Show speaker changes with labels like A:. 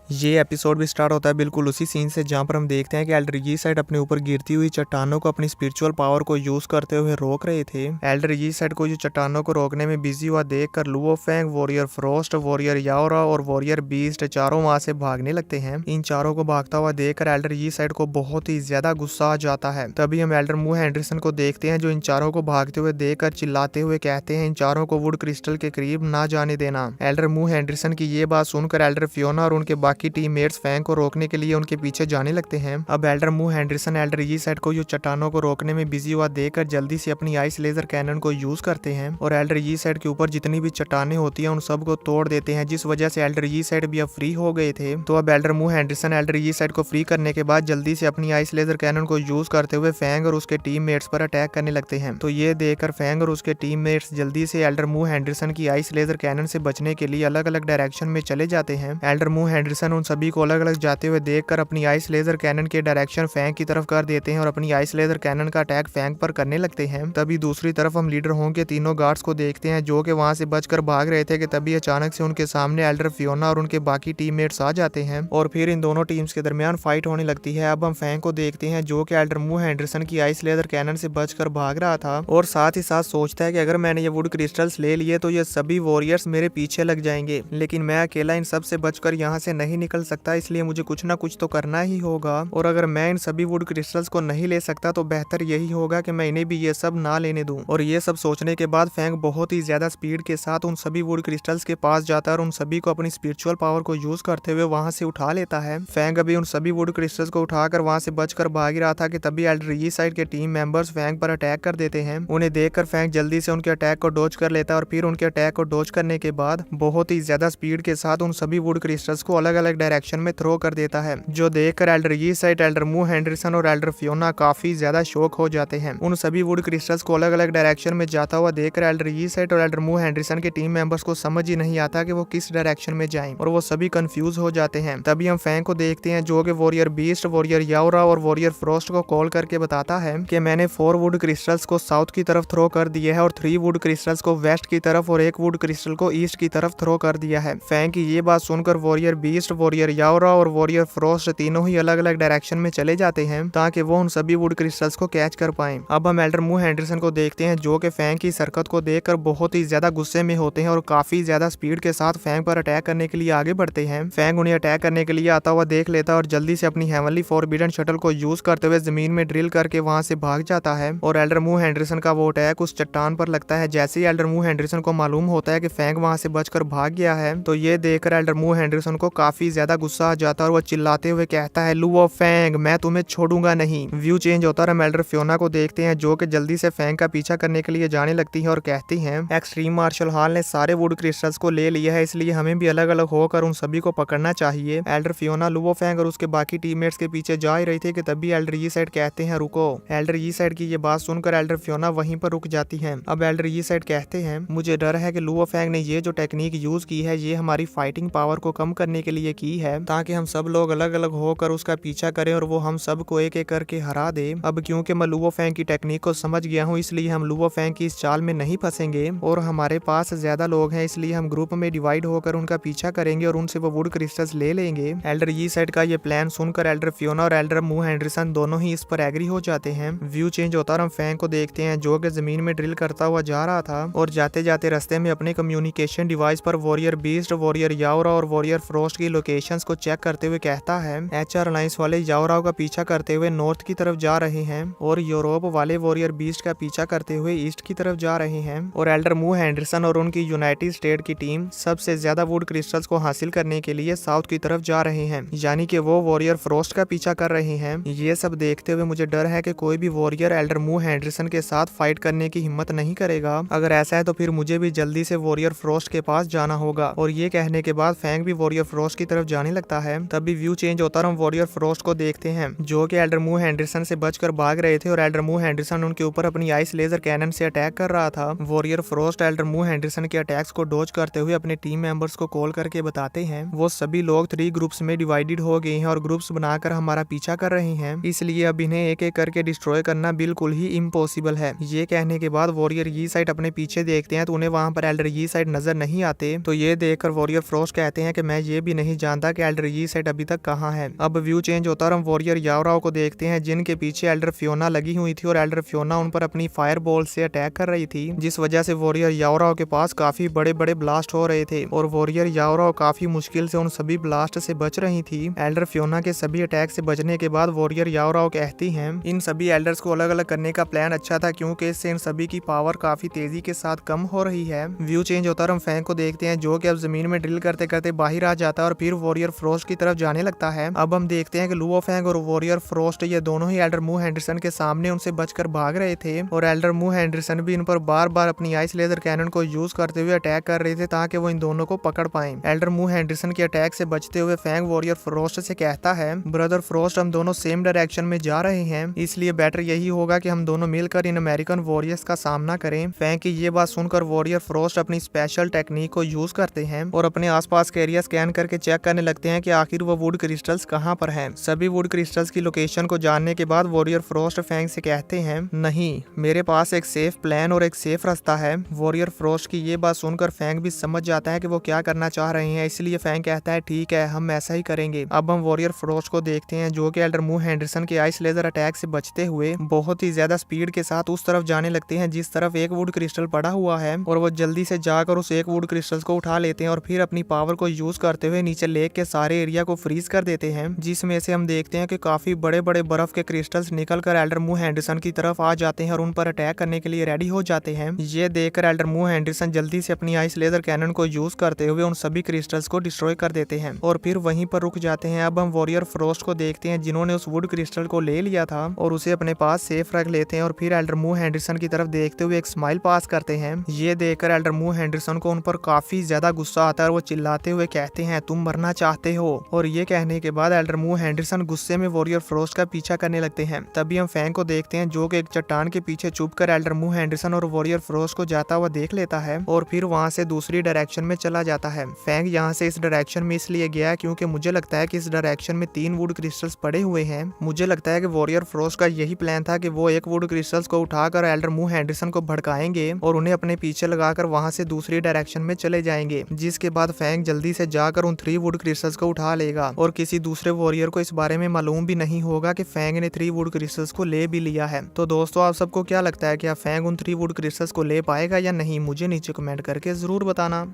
A: ये एपिसोड भी स्टार्ट होता है बिल्कुल उसी सीन से जहाँ पर हम देखते हैं कि एल्डर यी साइड अपने ऊपर गिरती हुई चट्टानों को अपनी स्पिरिचुअल पावर को यूज करते हुए रोक रहे थे। एल्डर यी साइड को जो चट्टानों को रोकने में बिजी हुआ देखकर Luo Feng, warrior Frost, warrior Yaora और वॉरियर बीस्ट चारों वहां से भागने लगते हैं। इन चारों को भागता हुआ देखकर एल्डर यी साइड को बहुत ही ज्यादा गुस्सा आ जाता है। तभी हम एल्डर मू हेंडरसन को देखते हैं जो इन चारों को भागते हुए देखकर चिल्लाते हुए कहते हैं इन चारों को वुड क्रिस्टल के करीब ना जाने देना। एल्डर मू हेंडरसन की ये बात सुनकर एल्डर फियोना और उनके बाकी टीममेट्स फैंग को रोकने के लिए उनके पीछे जाने लगते हैं। अब एल्डर मू हेंडरसन एल्डर यी साइड को जो चट्टानों को रोकने में बिजी हुआ देखकर जल्दी से अपनी आइस लेजर कैनन को यूज करते हैं और एल्डर यी साइड के ऊपर जितनी भी चट्टानें होती हैं उन सब को तोड़ देते हैं, जिस वजह से एल्डर यी साइड भी अब फ्री हो गए थे। तो अब एल्डर मू हेंडरसन एल्डर यी साइड को फ्री करने के बाद जल्दी से अपनी आइस लेजर कैनन को यूज करते हुए फैंग और उसके टीममेट्स पर अटैक करने लगते हैं। तो ये देखकर फैंग और उसके टीममेट्स जल्दी से एल्डर मू हेंडरसन की आइस लेजर कैनन से बचने के लिए अलग अलग डायरेक्शन में चले जाते हैं। एल्डर मू हेंडरसन उन सभी को अलग अलग जाते हुए देखकर अपनी आइस लेजर कैनन के डायरेक्शन फैंग की तरफ कर देते हैं और अपनी आइस लेजर कैनन का अटैक फैंग पर करने लगते हैं। तभी दूसरी तरफ हम लीडर होंग के तीनों गार्ड्स को देखते हैं जो कि वहां से बचकर भाग रहे थे कि तभी अचानक से उनके सामने एल्डर फियोना और उनके बाकी टीममेट्स आ जाते हैं और फिर इन दोनों टीम्स के दरमियान फाइट होने लगती है। अब हम फैंग को देखते हैं जो कि एल्डर मू हेंडरसन की आइस लेजर कैनन से बचकर भाग रहा था और साथ ही साथ सोचता है कि अगर मैंने ये वुड क्रिस्टल्स ले लिए तो ये सभी वॉरियर्स मेरे पीछे लग जाएंगे, लेकिन मैं अकेला इन सब से बचकर यहाँ से नहीं निकल सकता, इसलिए मुझे कुछ ना कुछ तो करना ही होगा। और अगर मैं इन सभी वुड क्रिस्टल्स को नहीं ले सकता तो बेहतर यही होगा कि मैं इन्हें भी ये सब ना लेने दूं। और ये सब सोचने के बाद फैंग बहुत ही ज्यादा स्पीड के साथ उन सभी वुड क्रिस्टल्स के पास जाता है और उन सभी को अपनी स्पिरिचुअल पावर को यूज करते हुए वहां से उठा लेता है। फैंग अभी उन सभी वुड क्रिस्टल्स को उठाकर वहां से बचकर भाग रहा था कि तभी एल्डर यी साइड के टीम मेंबर्स फैंग पर अटैक कर देते हैं। उन्हें देखकर फैंग जल्दी से उनके अटैक को डॉज कर लेता है और फिर उनके अटैक को डॉज करने के बाद बहुत ही ज्यादा स्पीड के साथ उन सभी वुड क्रिस्टल्स को अलग अलग डायरेक्शन में थ्रो कर देता है, जो देखकर एल्डर यी साइड, एल्डर मू हेंडरसन और एल्डर फियोना काफी ज्यादा शॉक हो जाते हैं। उन सभी वुड क्रिस्टल्स को अलग अलग डायरेक्शन में जाता हुआ देखकर एल्डर यी साइड और एल्डर मू हेंडरसन के टीम मेंबर्स को समझ ही नहीं आता कि वो किस डायरेक्शन में जाएं और वो सभी कंफ्यूज हो जाते हैं। तभी हम फैंग को देखते हैं जो कि वॉरियर बीस्ट, वॉरियर याओरा और वॉरियर फ्रोस्ट को कॉल करके बताता है कि मैंने 4 वुड क्रिस्टल्स को साउथ की तरफ थ्रो कर दिया है और 3 वुड क्रिस्टल्स को वेस्ट की तरफ और 1 वुड क्रिस्टल को ईस्ट की तरफ थ्रो कर दिया है। फैंग की ये बात सुनकर वॉरियर बीस्ट, वॉरियर याओरा और वॉरियर फ्रोस्ट तीनों ही अलग अलग डायरेक्शन में चले जाते हैं ताकि वो उन सभी वुड क्रिस्टल्स को कैच कर पाएं। अब हम एल्डर मू हेंडरसन को देखते हैं जो कि फैंग की हरकत को देखकर बहुत ही ज्यादा गुस्से में होते हैं और काफी ज्यादा स्पीड के साथ फैंग पर अटैक करने के लिए आगे बढ़ते हैं। फैंग उन्हें अटैक करने के लिए आता हुआ देख लेता है और जल्दी से अपनी हेवनली फॉरबिडन शटल को यूज करते हुए जमीन में ड्रिल करके वहां से भाग जाता है और एल्डर मू हेंडरसन का वो अटैक उस चट्टान पर लगता है। जैसे ही एल्डर मू हेंडरसन को मालूम होता है कि फैंग वहां से बचकर भाग गया है तो ये देखकर एल्डर मू हेंडरसन को काफी ज्यादा गुस्सा आ जाता है और वो चिल्लाते हुए कहता है, लुओ फैंग, मैं तुम्हें छोड़ूंगा नहीं। व्यू चेंज होता है, हम एल्डर फियोना को देखते हैं जो कि जल्दी से फैंग का पीछा करने के लिए जाने लगती है और कहती हैं, एक्सट्रीम मार्शल हॉल ने सारे वुड क्रिस्टल्स को ले लिया है, इसलिए हमें भी अलग अलग होकर उन सभी को पकड़ना चाहिए। एल्डर फियोना लुओ फैंग और उसके बाकी टीममेट्स के पीछे जा ही रही थी कि तभी एल्डर यी साइड कहते हैं, रुको। एल्डर यी साइड की ये बात सुनकर एल्डर फियोना वहीं पर रुक जाती है। अब एल्डर यी साइड कहते हैं, मुझे डर है कि लुओ फैंग ने ये जो टेक्निक यूज की है ये हमारी फाइटिंग पावर को कम करने के लिए की है ताकि हम सब लोग अलग अलग होकर उसका पीछा करें और वो हम सब को एक एक करके हरा दे। अब क्योंकि मैं लुओ फैंग की टेक्निक को समझ गया हूँ इसलिए हम लुओ फैंग की इस चाल में नहीं फंसेंगे और हमारे पास ज्यादा लोग हैं इसलिए हम ग्रुप में डिवाइड होकर उनका पीछा करेंगे और उनसे वो वुड क्रिस्टल्स ले लेंगे। एल्डर यी साइड का ये प्लान सुनकर एल्डर फियोना और एल्डर मू हेंडरसन दोनों ही इस पर एग्री हो जाते हैं। व्यू चेंज होता और हम फैंग को देखते हैं जो कि जमीन में ड्रिल करता हुआ जा रहा था और जाते जाते रास्ते में अपने कम्युनिकेशन डिवाइस पर वॉरियर बीस्ट, वॉरियर याओरा और वॉरियर फ्रोस्ट की लोकेशंस को चेक करते हुए कहता है, एचआर अलायंस वाले याओरा का पीछा करते हुए नॉर्थ की तरफ जा रहे हैं और यूरोप वाले वॉरियर बीस्ट का पीछा करते हुए ईस्ट की तरफ जा रहे हैं और एल्डर मू हेंडरसन और उनकी यूनाइटेड स्टेट की टीम सबसे ज्यादा वुड क्रिस्टल्स को हासिल करने के लिए साउथ की तरफ जा रहे हैं, यानी कि वो वॉरियर फ्रोस्ट का पीछा कर रहे हैं। ये सब देखते हुए मुझे डर है कि कोई भी वॉरियर एल्डर मू हेंडरसन के साथ फाइट करने की हिम्मत नहीं करेगा। अगर ऐसा है तो फिर मुझे भी जल्दी से वॉरियर फ्रोस्ट के पास जाना होगा। और ये कहने के बाद फैंग भी वॉरियर फ्रोस्ट की तरफ जाने लगता है। तभी व्यू चेंज होता और हम वॉरियर फ्रोस्ट को देखते हैं जो कि एल्डर मू हेंडरसन से बचकर भाग रहे थे और एल्डर मू हेंडरसन उनके ऊपर अपनी आइस लेजर कैनन से अटैक कर रहा था। वॉरियर फ्रोस्ट एल्डर मू हेंडरसन के अटैक्स को डॉज करते हुए अपने टीम मेंबर्स को कॉल करके बताते हैं वो सभी लोग 3 ग्रुप्स में डिवाइडेड हो गए हैं और ग्रुप्स बनाकर हमारा पीछा कर रहे हैं, इसलिए अब इन्हें एक एक करके डिस्ट्रॉय करना बिल्कुल ही इम्पॉसिबल है। ये कहने के बाद वॉरियर यी साइड अपने पीछे देखते हैं तो उन्हें वहां पर एल्डर यी साइड नजर नहीं आते। तो ये देखकर वॉरियर फ्रोस्ट कहते हैं कि मैं ये भी नहीं नहीं जानता कि एल्डर ये साइड अभी तक कहाँ है। अब व्यू चेंज होता और हम वॉरियर याओराओ को देखते हैं जिनके पीछे एल्डर फियोना लगी हुई थी और एल्डर फियोना उन पर अपनी फायर बॉल से अटैक कर रही थी, जिस वजह से वॉरियर याओराओ के पास काफी बड़े बड़े ब्लास्ट हो रहे थे और वॉरियर याओराओ काफी मुश्किल से उन सभी ब्लास्ट से बच रही थी। एल्डर फियोना के सभी अटैक से बचने के बाद वॉरियर याओराओ कहती हैं इन सभी एल्डर्स को अलग अलग करने का प्लान अच्छा था क्योंकि इससे इन सभी की पावर काफी तेजी के साथ कम हो रही है। व्यू चेंज होता और हम फैंग को देखते हैं जो कि अब जमीन में ड्रिल करते करते बाहर आ जाता है और फिर वॉरियर फ्रोस्ट की तरफ जाने लगता है। अब हम देखते हैं कि लुओ फैंग और वॉरियर फ्रोस्ट ये दोनों ही एल्डर मू हेंडरसन के सामने उनसे बचकर भाग रहे थे और एल्डर मू हेंडरसन भी इन पर बार बार अपनी आइस लेजर कैनन को यूज करते हुए अटैक कर रहे थे ताकि वो इन दोनों को पकड़ पाए। एल्डर मू हेंडरसन के अटैक से बचते हुए फैंग वॉरियर फ्रोस्ट से कहता है ब्रदर फ्रोस्ट हम दोनों सेम डायरेक्शन में जा रहे हैं, इसलिए बेटर यही होगा कि हम दोनों मिलकर इन अमेरिकन वॉरियर्स का सामना करें। फैंग की ये बात सुनकर वॉरियर फ्रोस्ट अपनी स्पेशल टेक्निक को यूज करते हैं और अपने आसपास के एरिया स्कैन करके चेक करने लगते हैं कि आखिर वो वुड क्रिस्टल्स कहाँ पर हैं। सभी वुड क्रिस्टल्स की लोकेशन को जानने के बाद वॉरियर फ्रोस्ट फैंग से कहते हैं नहीं, मेरे पास एक सेफ प्लान और एक सेफ रास्ता है। वॉरियर फ्रोस्ट की ये बात सुनकर फैंग भी समझ जाता है कि वो क्या करना चाह रहे हैं, इसलिए फैंग कहता है ठीक है हम ऐसा ही करेंगे। अब हम वॉरियर फ्रोस्ट को देखते हैं जो कि एल्डर मू हेंडरसन के आइस लेजर अटैक से बचते हुए बहुत ही ज्यादा स्पीड के साथ उस तरफ जाने लगते हैं जिस तरफ एक वुड क्रिस्टल पड़ा हुआ है और वो जल्दी से जाकर उस एक वुड क्रिस्टल को उठा लेते हैं और फिर अपनी पावर को यूज करते हुए नीचे लेक के सारे एरिया को फ्रीज कर देते हैं, जिसमें से हम देखते हैं कि काफी बड़े बड़े बर्फ के क्रिस्टल्स निकलकर एल्डर मू हेंडरसन की तरफ आ जाते हैं और उन पर अटैक करने के लिए रेडी हो जाते हैं। ये देखकर एल्डर मू हेंडरसन जल्दी से अपनी आइस लेजर कैनन को यूज करते हुए उन सभी क्रिस्टल्स को डिस्ट्रॉय कर देते हैं और फिर वहीं पर रुक जाते हैं। अब हम वॉरियर फ्रोस्ट को देखते हैं जिन्होंने उस वुड क्रिस्टल को ले लिया था और उसे अपने पास सेफ रख लेते हैं और फिर एल्डर मू हेंडरसन की तरफ देखते हुए एक स्माइल पास करते हैं। ये देखकर एल्डर मू हेंडरसन को उन पर काफी ज्यादा गुस्सा आता है और वो चिल्लाते हुए कहते हैं तुम मरना चाहते हो, और ये कहने के बाद एल्डर मू हेंडरसन गुस्से में वॉरियर फ्रोस्ट का पीछा करने लगते हैं। तभी हम फैंग को देखते हैं जो कि एक चट्टान के पीछे छुपकर एल्डर मू हेंडरसन और वॉरियर फ्रोस्ट को जाता हुआ देख लेता है और फिर वहां से दूसरी डायरेक्शन में चला जाता है। फैंग यहाँ से इस डायरेक्शन में इसलिए गया क्योंकि मुझे लगता है कि इस डायरेक्शन में 3 वुड क्रिस्टल्स पड़े हुए हैं। मुझे लगता है कि वॉरियर फ्रोस्ट का यही प्लान था कि वो एक वुड क्रिस्टल्स को उठाकर एल्डर मू हेंडरसन को भड़काएंगे और उन्हें अपने पीछे लगाकर वहां से दूसरी डायरेक्शन में चले जाएंगे, जिसके बाद फैंग जल्दी से जाकर उन 3 वुड क्रिस्टल्स को उठा लेगा और किसी दूसरे वॉरियर को इस बारे में मालूम भी नहीं होगा कि फैंग ने 3 वुड क्रिस्टल्स को ले भी लिया है। तो दोस्तों आप सबको क्या लगता है कि फैंग उन 3 वुड क्रिस्टल्स को ले पाएगा या नहीं, मुझे नीचे कमेंट करके जरूर बताना।